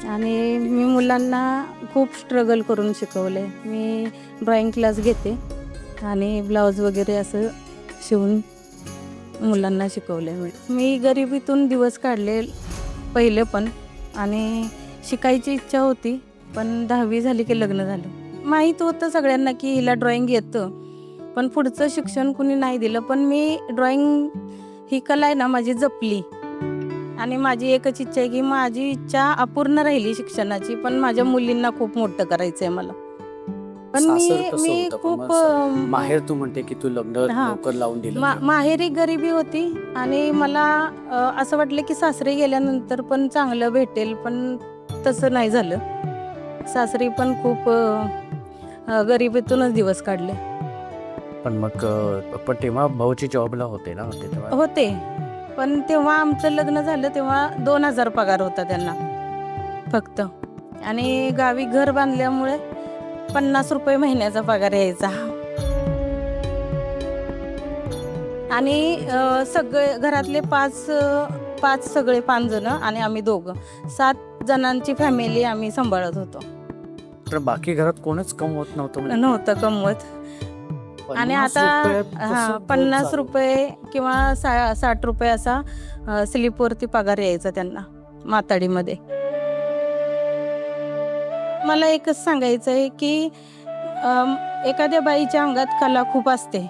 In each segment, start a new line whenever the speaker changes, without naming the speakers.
आणि मी मुलांना खूप स्ट्रगल करून शिकवले. मी ड्रॉइंग क्लास घेते आणि ब्लाऊज वगैरे असं शिवून मुलांना शिकवले. मी गरिबीतून दिवस काढले पहिले पण, आणि शिकायची इच्छा होती, पण 10वी झाली की लग्न झालं. माहीत होतं सगळ्यांना की हिला ड्रॉइंग येतं, पण पुढचं शिक्षण कुणी नाही दिलं. पण मी ड्रॉइंग ही कला आहे ना माझी जपली, आणि माझी एकच इच्छा आहे की माझी इच्छा अपूर्ण राहिली शिक्षणाची, पण माझ्या मुलींना खूप मोठं करायचं आहे मला. पण मी खूप
माहेर तू म्हणते की तू लग्न लवकर लावून दिलं.
माहेरी गरिबी होती, आणि मला असं वाटलं की सासरी गेल्यानंतर पण चांगलं भेटेल, पण तसं नाही झालं. सासरी पण खूप गरिबीतूनच दिवस काढले.
पण मग पण तेव्हा भाऊची जॉबला होते ना
होते, पण तेव्हा आमचं लग्न झालं तेव्हा 2000 पगार होता त्यांना फक्त, आणि गावी घर बांधल्यामुळे 50 रुपये महिन्याचा पगार यायचा. आणि सगळे घरातले पाच सगळे 5 जण आणि आम्ही दोघं, 7 जणांची फॅमिली आम्ही सांभाळत होतो.
तर बाकी घरात कोणच कमवत
नव्हतं कमवत. आणि आता 50 रुपये किंवा 60 रुपये असा स्लिपवरती पगार यायचा त्यांना माताडीमध्ये. मला एकच सांगायचं आहे की एखाद्या बाईच्या अंगात कला खूप असते,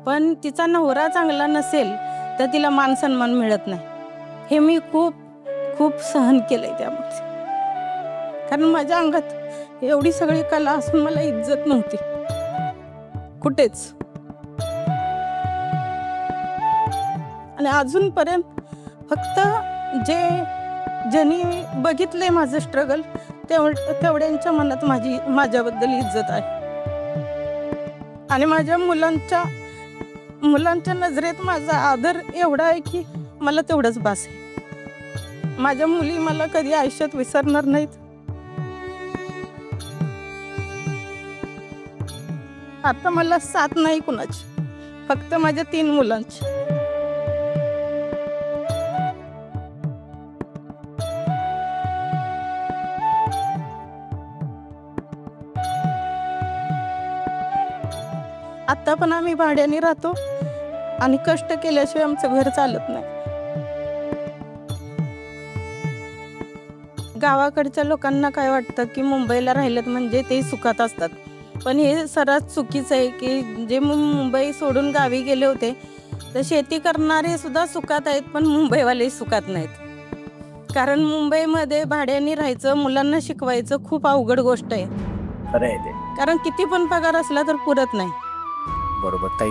पण तिचा नवरा चांगला नसेल तर तिला मान सन्मान मिळत नाही. हे मी खूप खूप सहन केलंय त्यामध्ये, कारण माझ्या अंगात एवढी सगळी कला असून मला इज्जत नव्हती कुठेच. आणि अजूनपर्यंत फक्त ज्यांनी बघितलंय माझं स्ट्रगल तेवढ्यांच्या मनात माझ्याबद्दल इज्जत आहे. आणि माझ्या मुलांच्या नजरेत माझा आदर एवढा आहे की मला तेवढंच बास आहे. माझ्या मुली मला कधी आयुष्यात विसरणार नाहीत. आता मला 7 नाही कुणाची, फक्त माझ्या 3 मुलांची. आता पण आम्ही भाड्याने राहतो, आणि कष्ट केल्याशिवाय आमचं घर चालत नाही. गावाकडच्या लोकांना काय वाटतं की मुंबईला राहिलेत म्हणजे ते सुखात असतात, पण हे सर्रास चुकीचं आहे की जे मुंबई सोडून गावी गेले होते तर शेती करणारे सुद्धा सुखात आहेत, पण मुंबईवाले सुखात नाहीत. कारण मुंबईमध्ये भाड्याने राहायचं, मुलांना शिकवायचं खूप अवघड गोष्ट आहे.
खरं आहे ते,
कारण किती पण पगार असला तर पुरत नाही.
बरोबर ताई.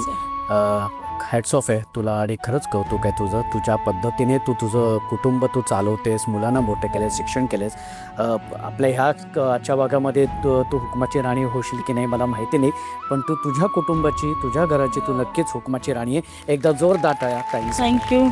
हॅट्स ऑफ आहे तुला, आणि खरंच कौतुक आहे तुझं. तुझ्या पद्धतीने तू तुझं कुटुंब तू चालवतेस, मुलांना मोठे केलेस, शिक्षण केलेस. आपल्या ह्या आजच्या भागामध्ये तू हुकमाची राणी होशील की नाही मला माहिती नाही, पण तू तुझ्या कुटुंबाची, तुझ्या घराची तू नक्कीच हुकमाची राणी आहे. एकदा जोरदार टाळ्या ताई.
थँक्यू.